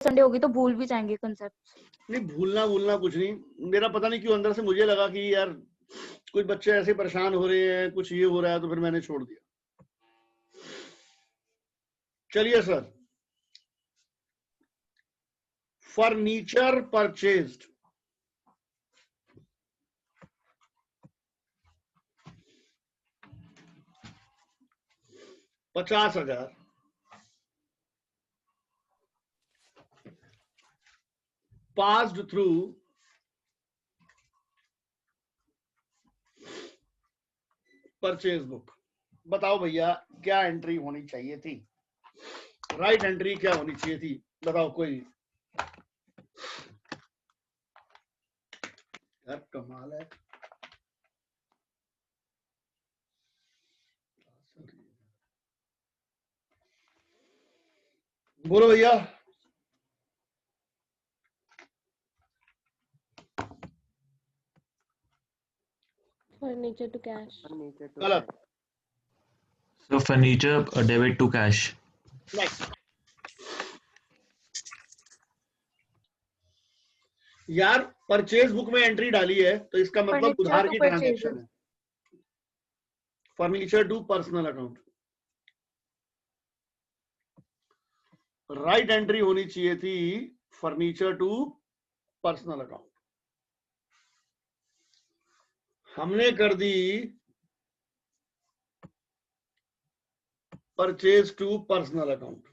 Sunday होगी तो भूल भी जाएंगे कंसेप्ट। नहीं भूलना भूलना कुछ नहीं, मेरा पता नहीं क्यों अंदर से मुझे लगा कि यार कुछ बच्चे ऐसे परेशान हो रहे हैं, कुछ ये हो रहा है, तो फिर मैंने छोड़ दिया। चलिए sir, furniture purchased, ₹50,000, passed through purchase book. बताओ भैया क्या एंट्री होनी चाहिए थी, राइट एंट्री क्या होनी चाहिए थी, बताओ कोई। यार कमाल है। बोलो भैया। Furniture to cash. गलत। So furniture debit to cash. नहीं यार, परचेज बुक में एंट्री डाली है तो इसका मतलब Furniture उधार to की purchase ट्रांजैक्शन है। Furniture to personal account, right entry होनी चाहिए थी फर्नीचर टू पर्सनल अकाउंट। हमने कर दी purchase to personal account.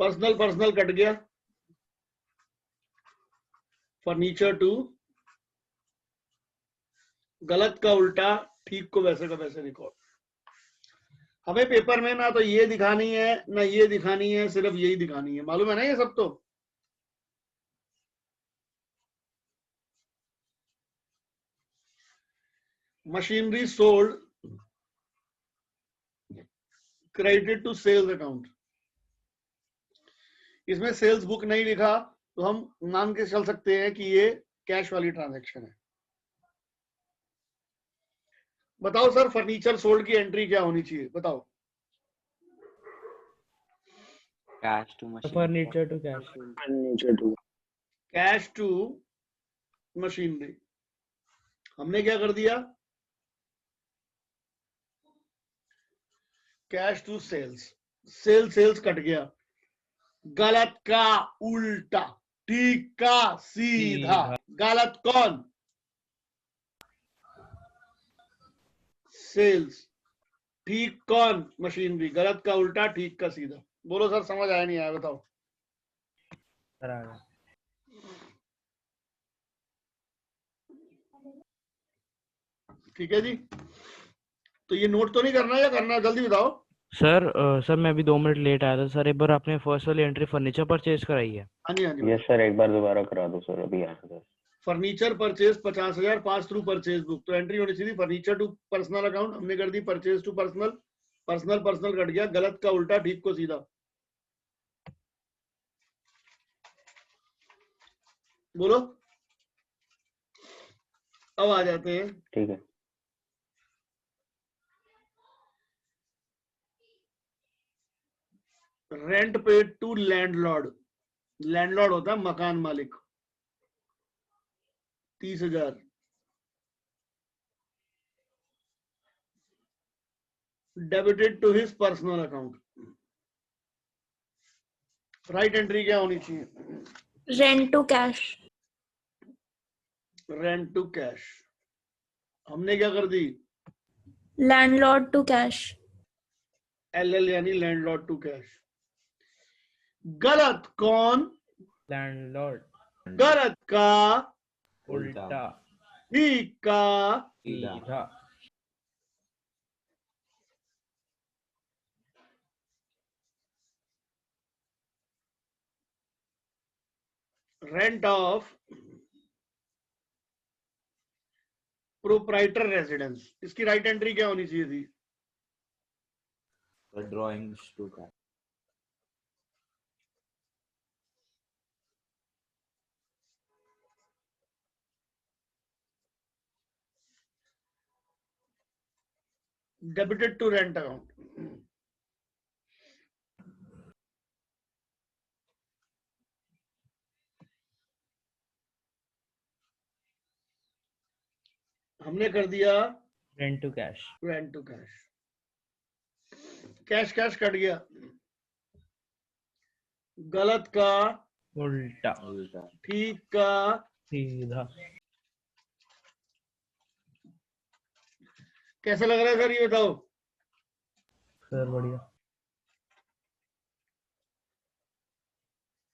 Personal personal cut गया, फर्नीचर टू, गलत का उल्टा, ठीक को वैसे का वैसे रिकॉर्ड। हमें पेपर में ना तो ये दिखानी है ना ये दिखानी है, सिर्फ यही दिखानी है, मालूम है ना ये सब। तो machinery sold credit to sales account, इसमें सेल्स बुक नहीं लिखा तो हम मान के चल सकते हैं कि ये कैश वाली ट्रांजैक्शन है। बताओ सर, फर्नीचर सोल्ड की एंट्री क्या होनी चाहिए, बताओ। Cash to machine, furniture to cash. Cash to machinery. हमने क्या कर दिया, cash to sales. Sales cut गया, गलत का उल्टा, ठीक का सीधा। गलत कौन, सेल्स। ठीक कौन, मशीनरी। गलत का उल्टा, ठीक का सीधा। बोलो सर, समझ आया नहीं आया, बताओ। ठीक है जी, तो ये नोट तो नहीं करना या करना, जल्दी बताओ। सर मैं अभी 2 मिनट लेट आया था सर, एक बार आपने फर्स्ट वाली एंट्री फर्नीचर परचेज कराई है? हाँ जी हाँ जी। यस सर, एक बार दोबारा करा दो सर, अभी आया था। Furniture purchase 50,000, pass through purchase book. तो एंट्री होनी चाहिए फर्नीचर टू पर्सनल अकाउंट, हमने कर दी purchase to personal. Personal personal cut गया, गलत का उल्टा, ठीक को सीधा। बोलो, अब आ जाते हैं। ठीक है। Rent paid to landlord. Landlord होता है मकान मालिक, 30,000। Debited to his personal account. Right entry क्या होनी चाहिए, rent to cash. Rent to cash. हमने क्या कर दी, लैंडलॉर्ड टू कैश। LL यानी लैंडलॉर्ड टू कैश। गलत कौन, लैंडलॉर्ड। गलत का उल्टा, ठीक का सीधा। Rent of proprietor residence. इसकी राइट एंट्री क्या होनी चाहिए थी, drawings to cash. Debited to rent account. हमने कर दिया rent to cash. Rent to cash, cash cash cut गया, गलत का उल्टा उल्टा ठीक का सीधा। कैसा लग रहा है सर, ये बताओ। सर बढ़िया।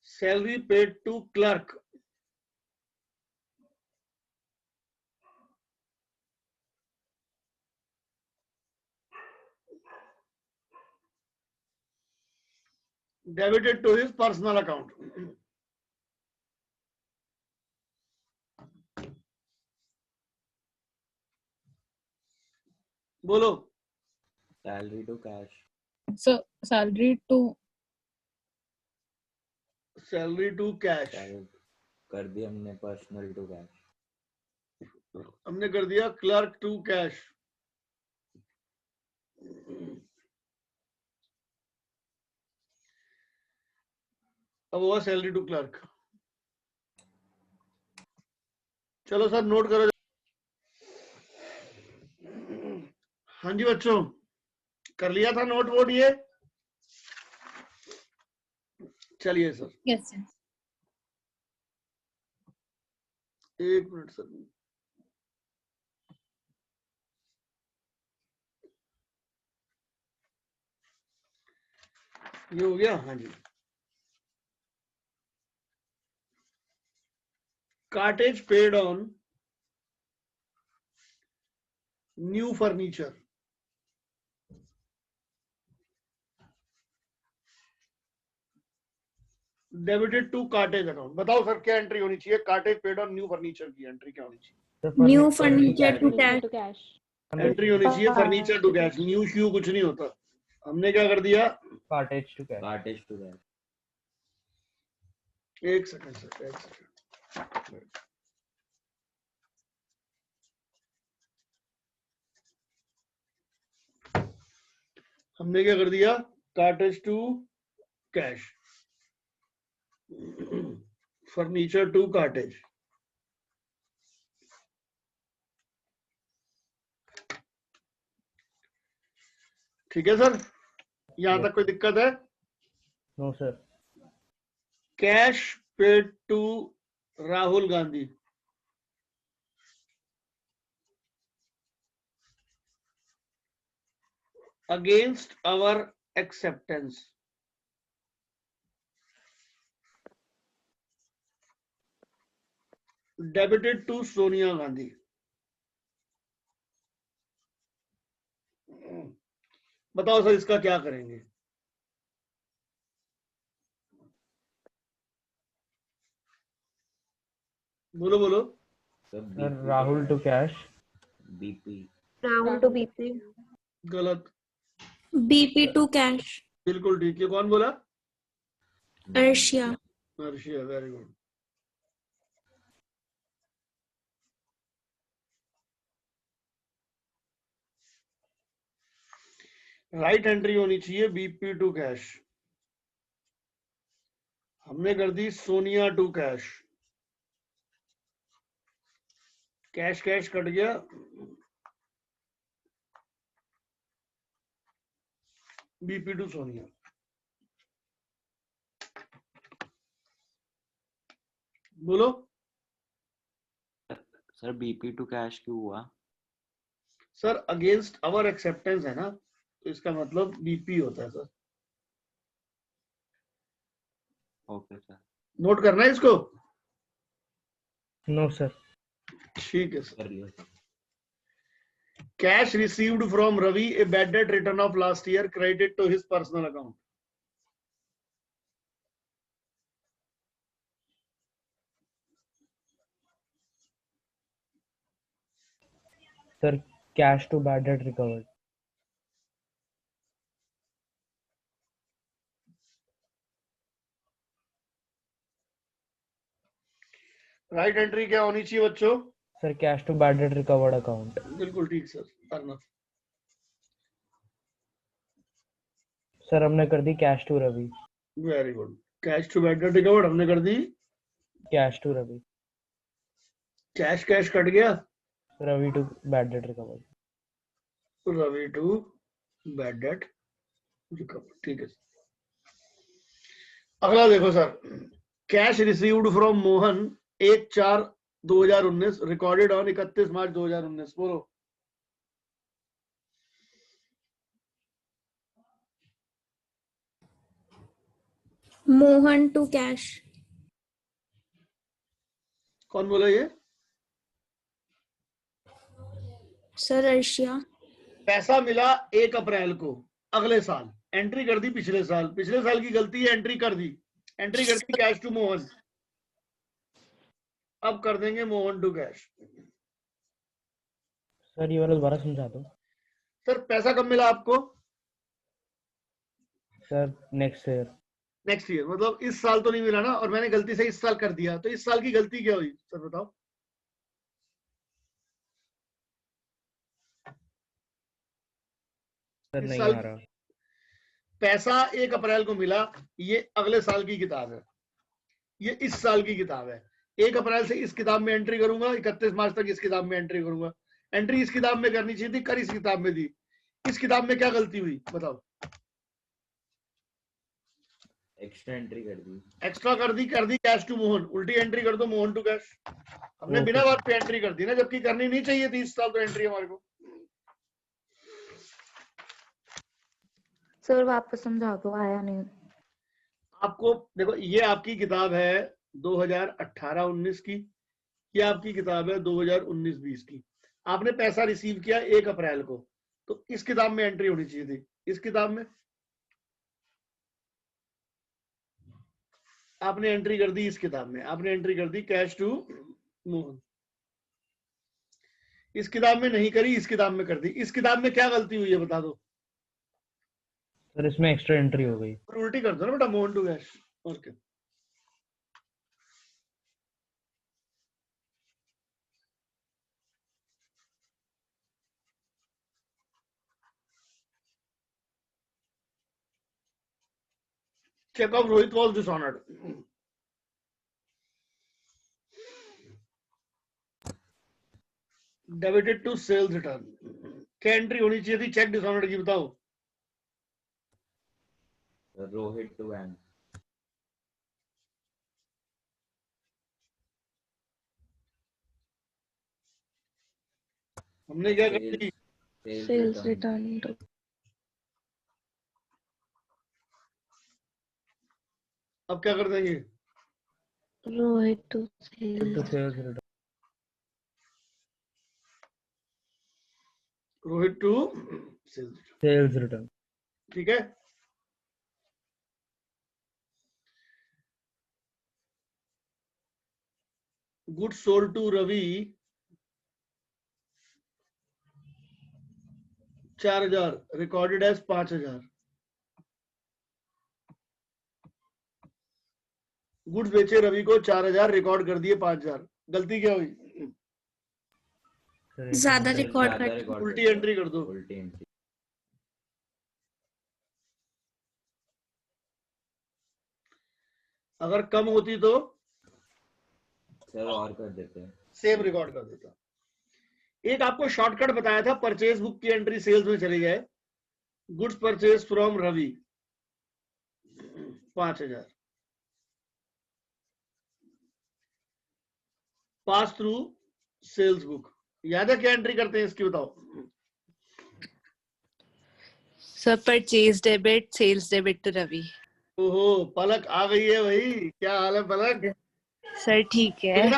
Salary paid to clerk, debited to his personal account. बोलो। Salary to cash So salary to salary to cash, कर दिया हमने पर्सनल टू कैश। हमने कर दिया क्लर्क टू कैश। अब हुआ सैलरी टू क्लर्क। चलो सर नोट करो। हाँ जी बच्चों, कर लिया था नोट वोट ये? चलिए सर, yes, yes. एक मिनट सर। ये हो गया, हाँ जी। Cartage paid on new furniture, debited to cartage account. बताओ सर क्या एंट्री होनी चाहिए? Cartage paid on new furniture की एंट्री क्या होनी चाहिए? New furniture to Furniture cash. to cash. Entry होनी चाहिए फर्नीचर टू कैश, न्यू श्यू कुछ नहीं होता। हमने क्या कर दिया? Cartage to cash. Cartage to cash. एक सेकंड सर, एक सेकंड। हमने क्या कर दिया? Cartage to cash, furniture to cartage. ठीक है सर, यहां तक कोई दिक्कत है? No sir. Cash paid to Rahul Gandhi, against our acceptance, debited to Sonia Gandhi. बताओ सर इसका क्या करेंगे? बोलो बोलो। Sir Rahul to cash. BP Rahul to BP. गलत। BP to cash. बिल्कुल ठीक है। कौन बोला? Arshia. Arshia, very good. Right entry होनी चाहिए बीपी टू कैश। हमने कर दी Sonia to cash, cash cash cut गया, बीपी टू सोनिया। बोलो सर बीपी टू कैश क्यों हुआ? सर, अगेंस्ट आवर एक्सेप्टेंस है ना, तो इसका मतलब बीपी होता है सर। Okay sir. नोट करना है इसको? No sir. ठीक है सर। कर लिया sir. Cash received from Ravi, a bad debt return of last year, credited to his personal account. Sir cash to bad debt recovered. Right entry क्या होनी चाहिए बच्चों? Sir cash to bad debt recovered account. बिल्कुल ठीक sir, Arnav. Sir हमने कर दी cash to Ravi. Very good. Cash to bad debt recovered हमने कर दी, cash to Ravi. Cash cash cut गया, Ravi to bad debt recover. Ravi to bad debt recovered, ठीक है। अगला देखो sir, cash received from Mohan 1/4/2019 recorded on 31 March 2019। बोलो। Mohan to cash. कौन बोला ये? सर अर्शिया। पैसा मिला 1 अप्रैल को अगले साल, एंट्री कर दी पिछले साल, पिछले साल की गलती है, एंट्री कर दी, एंट्री कर दी कैश टू मोहन। अब कर देंगे मोहन टू कैश। सर ये वाला दोबारा समझा दो। सर पैसा कब मिला आपको? Sir next year. Next year, मतलब इस साल तो नहीं मिला ना, और मैंने गलती से इस साल कर दिया, तो इस साल की गलती क्या हुई सर बताओ? सर इस नहीं साल आ रहा। पैसा 1 अप्रैल को मिला, ये अगले साल की किताब है, ये इस साल की किताब है। 1 अप्रैल से इस किताब में एंट्री करूंगा, 31 मार्च तक इस किताब में एंट्री करूंगा। एंट्री इस किताब में करनी चाहिए थी, कर इस किताब में दी। इस किताब में क्या गलती हुई बताओ? एक्स्ट्रा एंट्री कर दी। एक्स्ट्रा कर दी कैश टू मोहन, उल्टी एंट्री कर दो मोहन टू कैश। हमने ओके बिना सर। बात पे एंट्री कर दी ना, जबकि करनी नहीं चाहिए थी इस साल तो एंट्री हमारे को। सर वापस समझा दो, आया नहीं। आपको देखो, ये आपकी किताब है 2018-19 की, ये आपकी किताब है 2019-20 की। आपने पैसा रिसीव किया 1 अप्रैल को, तो इस किताब में एंट्री होनी चाहिए थी। इस किताब में आपने एंट्री कर दी, इस किताब में आपने एंट्री कर दी कैश टू मोहन। इस किताब में नहीं करी, इस किताब में कर दी। इस किताब में क्या गलती हुई है बता दो? सर इसमें एक्स्ट्रा एंट्री हो गई। और उल्टी कर दो ना बेटा, मोहन टू कैश। और क्या? check of Rohit was dishonored. Debited to sales return. क्या एंट्री होनी चाहिए थी चेक डिसऑनर्ड की बताओ? Rohit to bank. हमने क्या कर दी? सेल्स रिटर्न टू अब क्या कर देंगे? Rohit to to sales. Sales return. Rohit to sales. Sales return. ठीक है। Goods sold to Ravi 4,000, recorded as 5,000। Goods बेचे रवि को 4,000, रिकॉर्ड कर दिए 5,000। गलती क्या हुई? ज्यादा रिकॉर्ड ज्यादा कर। रिकॉर्ड उल्टी एंट्री कर दो। उल्टी एंट्री। अगर कम होती तो सर और कर देते हैं। सेम रिकॉर्ड कर देता। एक आपको शॉर्टकट बताया था, परचेज बुक की एंट्री सेल्स में चली जाए। Goods purchase from Ravi 5,000, pass through sales book. याद है क्या एंट्री करते हैं इसकी बताओ? Sir purchase debit sales debit to Ravi. ओहो, पलक आ गई है भाई। क्या हाल है पलक? सर ठीक है। मुझे ना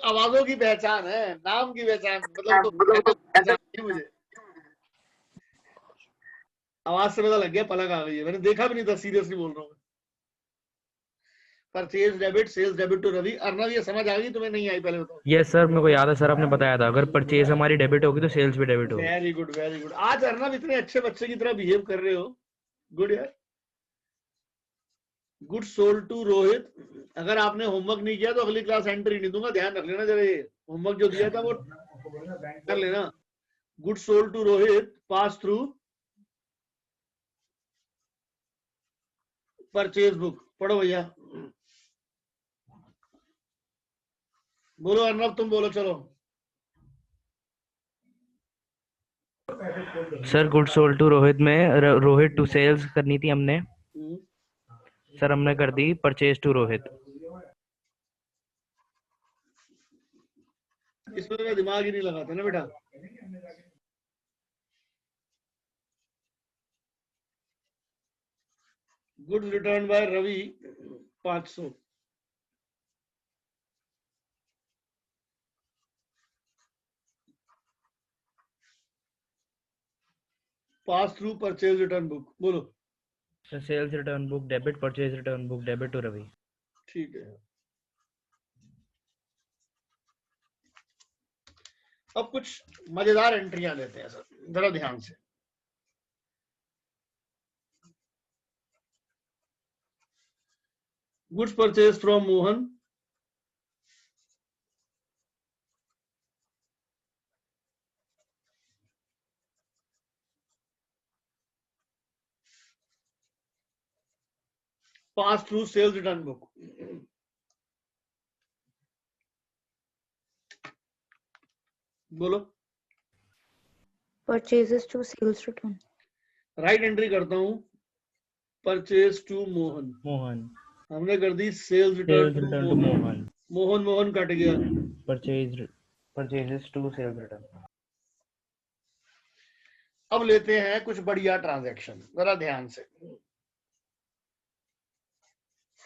आवाजों की पहचान है, नाम की पहचान मतलब तो पहचान नहीं मुझे। आवाज से पता लग गया पलक आ गई है, मैंने देखा भी नहीं था, सीरियसली बोल रहा हूँ। Purchase debit sales debit to Ravi. Arnav ये समझ आ गई तुम्हें? नहीं आई पहले बताओ। यस सर मेरे को याद है सर, आपने बताया था अगर परचेज हमारी डेबिट होगी तो सेल्स भी डेबिट होगी। Very good very good. आज अर्नव इतने अच्छे बच्चे की तरह बिहेव कर रहे हो, गुड यार। Good sold to Rohit. अगर आपने होमवर्क नहीं किया तो अगली क्लास एंट्री नहीं दूंगा, ध्यान रख लेना जरा। ये होमवर्क जो दिया था वो कर लेना। Good sold to Rohit pass through purchase book पढ़ो भैया, बोलो अर्नब, तुम बोलो, चलो। Sir good sold to Rohit में रोहित टू सेल्स करनी थी हमने, सर हमने कर दी परचेज टू रोहित। इसमें तो मैं दिमाग ही नहीं लगाता ना बेटा। Goods return by Ravi 500, pass through purchase return book, बोलो। Sir sales return book debit, purchase return book debit to Ravi. ठीक है, अब कुछ मजेदार एंट्रियां लेते हैं सर, जरा ध्यान से। Goods purchase from Mohan, pass through sales return book, बोलो। Purchases to sales return. Right entry करता हूं, परचेज टू मोहन, मोहन, हमने कर दी sales sales return return to to Mohan, Mohan, Mohan Mohan cut गया। Purchases to sales return. अब लेते हैं कुछ बढ़िया ट्रांजैक्शन, जरा ध्यान से।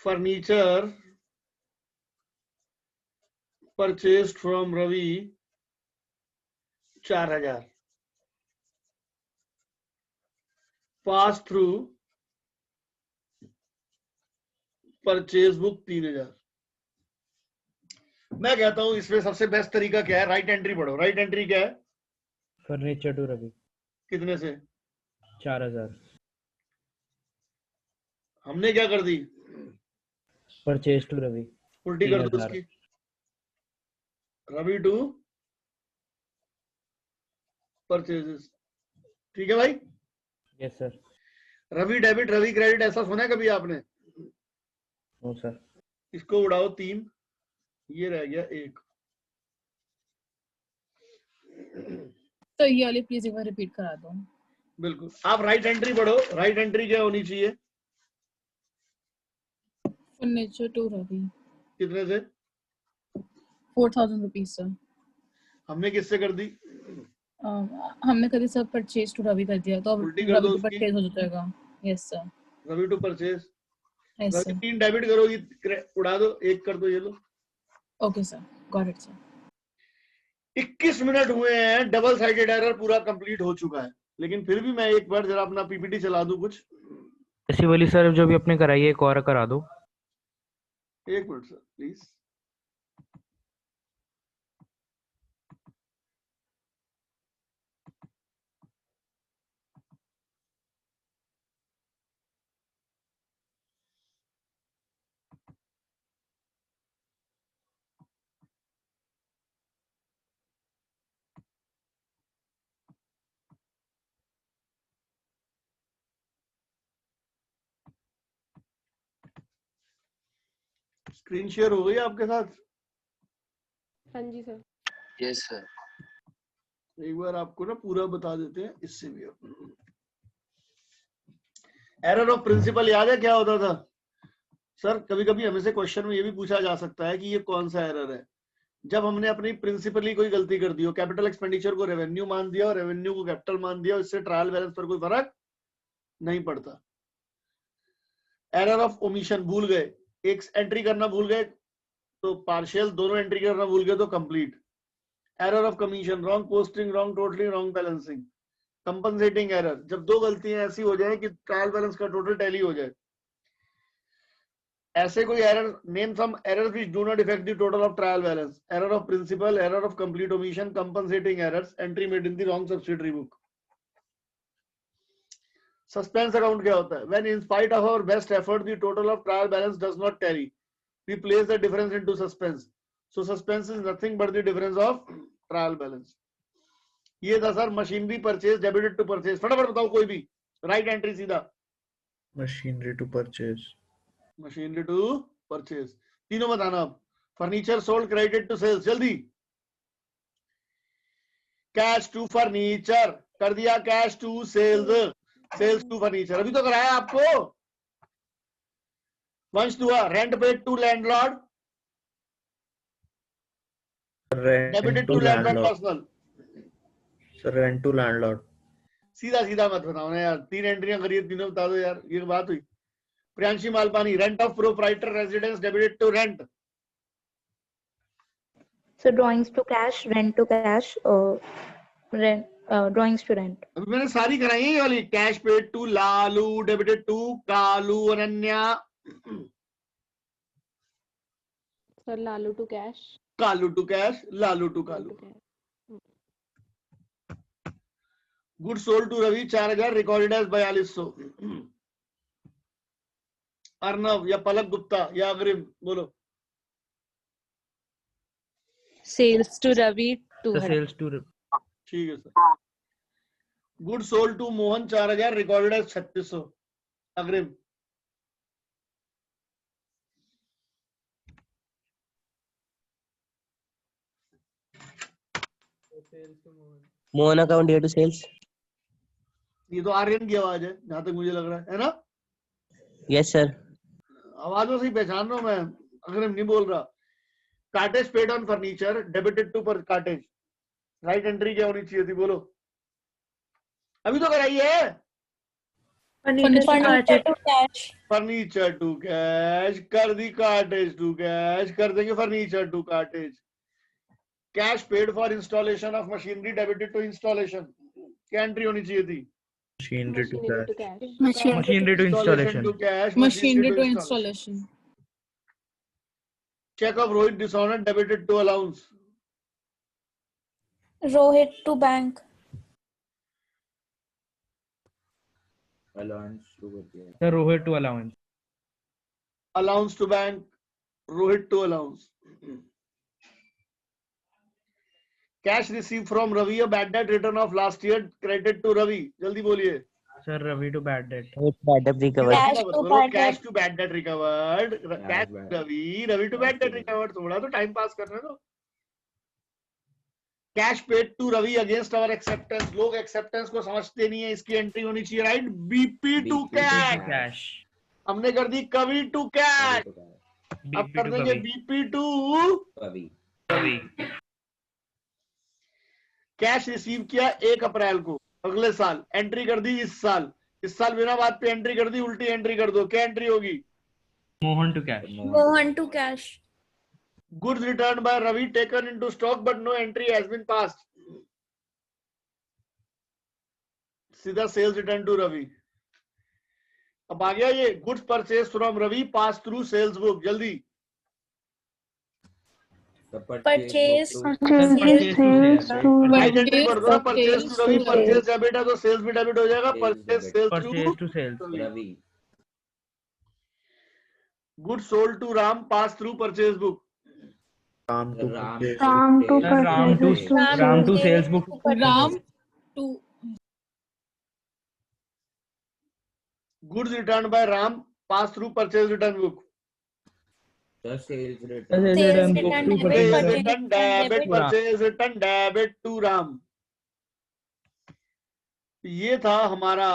Furniture purchase from Ravi 4000, pass through purchase book 3000। मैं कहता हूं इसमें सबसे बेस्ट तरीका क्या है, राइट एंट्री पढ़ो। राइट एंट्री क्या है? फर्नीचर टू रवि कितने से? 4000, हमने क्या कर दी? परचेज टू रवि उल्टी कर दो 3000। इसकी, रवि टू परचेजेस। ठीक है भाई? Yes sir. Ravi debit Ravi credit ऐसा सुना है कभी आपने? No sir. इसको उड़ाओ 3, ये रह गया 1। तो ये वाली प्लीज एक बार रिपीट करा दो। बिल्कुल, आप राइट एंट्री पढ़ो। राइट एंट्री क्या होनी चाहिए? फर्नीचर टू रवि कितने से? 4000 रुपीज सर। हमने किससे कर दी? हमने कभी सर परचेज टू रवि कर दिया, तो अब उल्टी कर दो रवि टू उसकी। परचेज हो जाएगा। Yes sir. Ravi to purchase. Yes Ravi sir. 3 debit करोगी, उड़ा दो, 1 कर दो, ये लो। Okay sir, got it sir. 21 minute हुए हैं, डबल साइडेड एरर पूरा कंप्लीट हो चुका है, लेकिन फिर भी मैं एक बार जरा अपना पीपीटी चला दूं कुछ। ऐसी वाली सर जो भी अपने कराई है एक और करा दो। 1 minute sir please. Screen share हो गई आपके साथ? हाँ जी सर। Yes sir. एक बार आपको ना पूरा बता देते हैं, इससे भी। एरर ऑफ प्रिंसिपल याद है क्या होता था? सर कभी कभी हमें से क्वेश्चन में ये भी पूछा जा सकता है कि ये कौन सा एरर है, जब हमने अपनी प्रिंसिपली कोई गलती कर दी हो, कैपिटल एक्सपेंडिचर को रेवेन्यू मान दिया और रेवेन्यू को कैपिटल मान दिया, इससे ट्रायल बैलेंस पर कोई फर्क नहीं पड़ता। एरर ऑफ ओमिशन, भूल गए, एक एंट्री करना भूल गए तो पार्शियल, दोनों एंट्री करना भूल गए तो complete. Error of commission, wrong posting, wrong totalling, wrong balancing. Compensating error, जब दो गलतियां ऐसी हो जाए कि ट्रायल बैलेंस का टोटल टैली हो जाए। ऐसे कोई error, name some errors which do not affect the total of trial balance. Error of principle, error of complete omission, compensating errors, entry made in the wrong subsidiary book. Suspense account क्या होता है? When in spite of our best effort the total of trial balance does not tally, we place the difference into suspense. So suspense is nothing but the difference of trial balance. ये था sir machinery purchase debited to purchase. फटाफट बताओ कोई भी, right entry सीधा। Machinery to purchase. Machinery to purchase, तीनों बताना अब। Furniture sold credit to sales, जल्दी। कैश टू फर्नीचर कर दिया, cash to sales, sales to furniture अभी तो कराया आपको। Vansh Dua, rent paid to landlord, debited to landlord personal. Sir, rent to landlord. सीधा सीधा मत बताओ ना यार, 3 एंट्रियां करिए, तीनों बता दो यार, ये बात हुई। Priyanshi Malpani, rent of proprietor residence debited to rent. So drawings to cash, rent to cash, rent, drawings to rent. अभी मैंने सारी कराई है ये वाली। Cash paid to Lalu, debited to Kalu, Ananya. Sir Lalu to cash. Kalu to cash, Lalu to Kalu. Good sold to Ravi 4000, recorded as 4200। Arnav या पलक गुप्ता या अग्रिम बोलो। Sales to Ravi The 200. sales to ठीक है सर। Good sold to Mohan 4000, recorded as 3600। Agrim. Mohan account day to sales. ये तो आर्यन की आवाज है जहां तक मुझे लग रहा है ना? Yes sir. आवाजों से ही पहचान रहा हूं मैं, अग्रिम नहीं बोल रहा। Cartage paid on furniture, debited to पर कार्टेज, राइट एंट्री क्या होनी चाहिए थी बोलो? अभी तो कराई है। Furniture to cash. Furniture to cash कर दी, कार्टेज टू कैश कर देंगे, furniture to cartage. Cash paid for installation of machinery, debited to installation, क्या एंट्री होनी चाहिए थी? Machinery to cash. machinery to installation. To cash, Machinery to installation. Cheque of Rohit dishonour, debited to allowance. Rohit to bank. Allowance to बचे। The Rohit to allowance. Allowance to bank, Rohit to allowance. Cash receive from Ravi, bad debt return of last year credit to Ravi, जल्दी बोलिए। Sir, Ravi to bad debt. Bad debt recover. Cash to bad debt recovered, cash Ravi, Ravi to bad debt recovered. थोड़ा तो time pass करने दो। Cash paid to Ravi against our acceptance, लोग acceptance को समझते नहीं है, इसकी एंट्री होनी चाहिए, right? BP to cash, Cash. हमने कर दी कवि टू कैश, अब कर देंगे बीपी टू अभी Ravi. कैश रिसीव किया 1 अप्रैल को अगले साल, एंट्री कर दी इस साल बिना बात पे एंट्री कर दी, उल्टी एंट्री कर दो, क्या एंट्री होगी? Mohan to cash. Mohan to cash. Goods return by Ravi taken into stock but no entry has been passed, सीधा सेल्स रिटर्न टू रवि। अब आ गया ये goods purchase from Ravi pass through sales book, जल्दी। परचेज राइट एंट्री कर दो, purchase to Ravi, purchase debit है तो सेल्स भी डेबिट हो जाएगा, purchase sales Purchase to sales. To Ravi. Good sold to Ram pass through purchase book, Ram to Ram purchase. Sir, Ram to sales book. Ram to goods return by Ram pass through purchase return book, sales return sales return sales return debit, purchase return debit to Ram. ये था हमारा